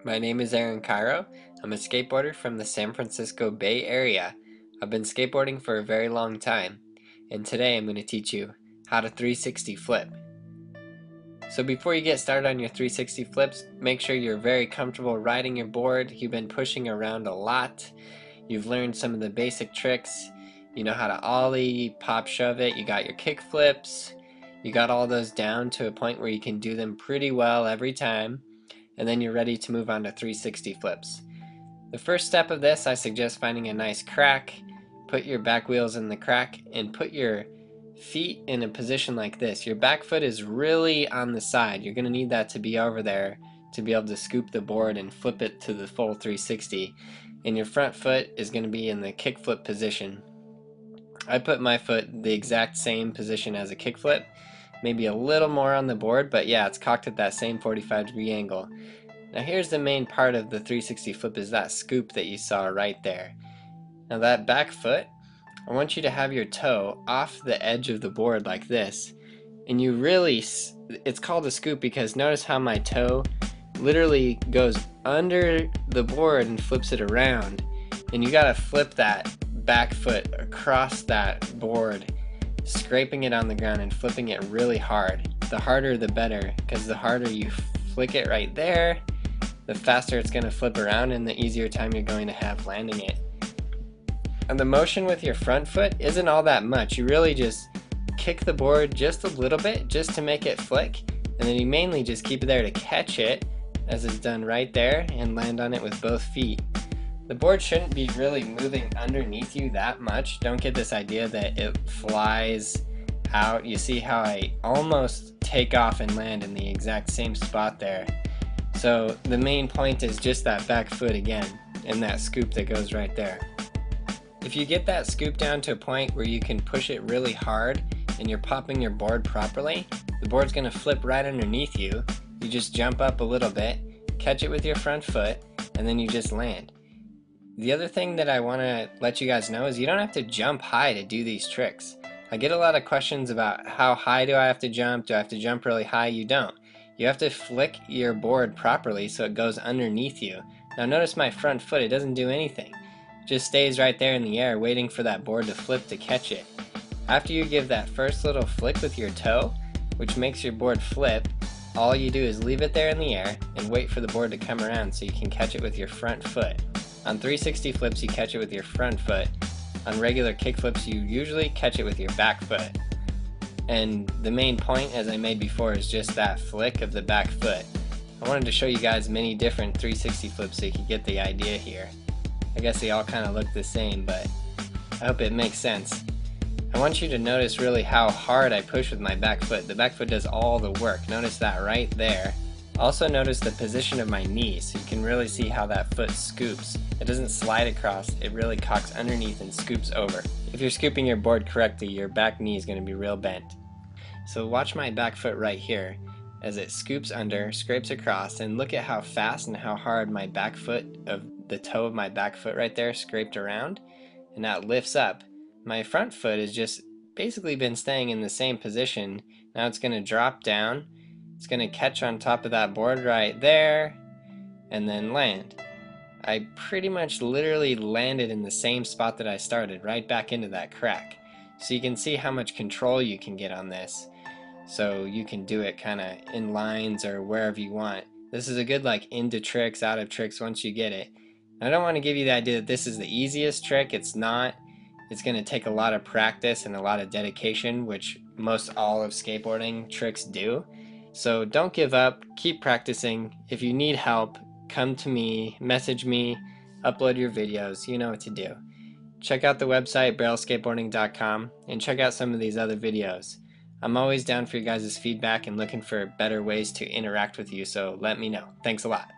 My name is Aaron Cairo. I'm a skateboarder from the San Francisco Bay Area. I've been skateboarding for a very long time, and today I'm going to teach you how to 360 flip. So before you get started on your 360 flips, make sure you're very comfortable riding your board. You've been pushing around a lot. You've learned some of the basic tricks. You know how to ollie, pop shove it. You got your kick flips. You got all those down to a point where you can do them pretty well every time. And then you're ready to move on to 360 flips. The first step of this, I suggest finding a nice crack, put your back wheels in the crack, and put your feet in a position like this. Your back foot is really on the side. You're going to need that to be over there to be able to scoop the board and flip it to the full 360. And your front foot is going to be in the kickflip position. I put my foot the exact same position as a kickflip, maybe a little more on the board, but yeah, it's cocked at that same 45-degree angle. Now here's the main part of the 360 flip, is that scoop that you saw right there. Now that back foot, I want you to have your toe off the edge of the board like this, and you really, it's called a scoop because notice how my toe literally goes under the board and flips it around, and you gotta flip that back foot across that board, scraping it on the ground and flipping it really hard. The harder the better, because the harder you flick it right there, the faster it's going to flip around and the easier time you're going to have landing it. And the motion with your front foot isn't all that much. You really just kick the board just a little bit just to make it flick, and then you mainly just keep it there to catch it as it's done right there and land on it with both feet. The board shouldn't be really moving underneath you that much. Don't get this idea that it flies out. You see how I almost take off and land in the exact same spot there. So the main point is just that back foot again and that scoop that goes right there. If you get that scoop down to a point where you can push it really hard and you're popping your board properly, the board's going to flip right underneath you. You just jump up a little bit, catch it with your front foot, and then you just land. The other thing that I want to let you guys know is you don't have to jump high to do these tricks. I get a lot of questions about how high do I have to jump? Do I have to jump really high? You don't. You have to flick your board properly so it goes underneath you. Now notice my front foot, it doesn't do anything. It just stays right there in the air waiting for that board to flip to catch it. After you give that first little flick with your toe, which makes your board flip, all you do is leave it there in the air and wait for the board to come around so you can catch it with your front foot. On 360 flips, you catch it with your front foot. On regular kick flips, you usually catch it with your back foot. And the main point, as I made before, is just that flick of the back foot. I wanted to show you guys many different 360 flips so you could get the idea here. I guess they all kind of look the same, but I hope it makes sense. I want you to notice really how hard I push with my back foot. The back foot does all the work. Notice that right there. Also notice the position of my knee, so you can really see how that foot scoops. It doesn't slide across, it really cocks underneath and scoops over. If you're scooping your board correctly, your back knee is going to be real bent. So watch my back foot right here as it scoops under, scrapes across, and look at how fast and how hard my back foot of the toe of my back foot right there scraped around, and now it lifts up. My front foot has just basically been staying in the same position. Now it's going to drop down. It's going to catch on top of that board right there and then land. I pretty much literally landed in the same spot that I started, right back into that crack. So you can see how much control you can get on this. So you can do it kind of in lines or wherever you want. This is a good like into tricks, out of tricks once you get it. I don't want to give you the idea that this is the easiest trick. It's not. It's going to take a lot of practice and a lot of dedication, which most all of skateboarding tricks do. So don't give up, keep practicing. If you need help, come to me, message me, upload your videos, you know what to do. Check out the website barrelskateboarding.com and check out some of these other videos. I'm always down for you guys' feedback and looking for better ways to interact with you, so let me know. Thanks a lot.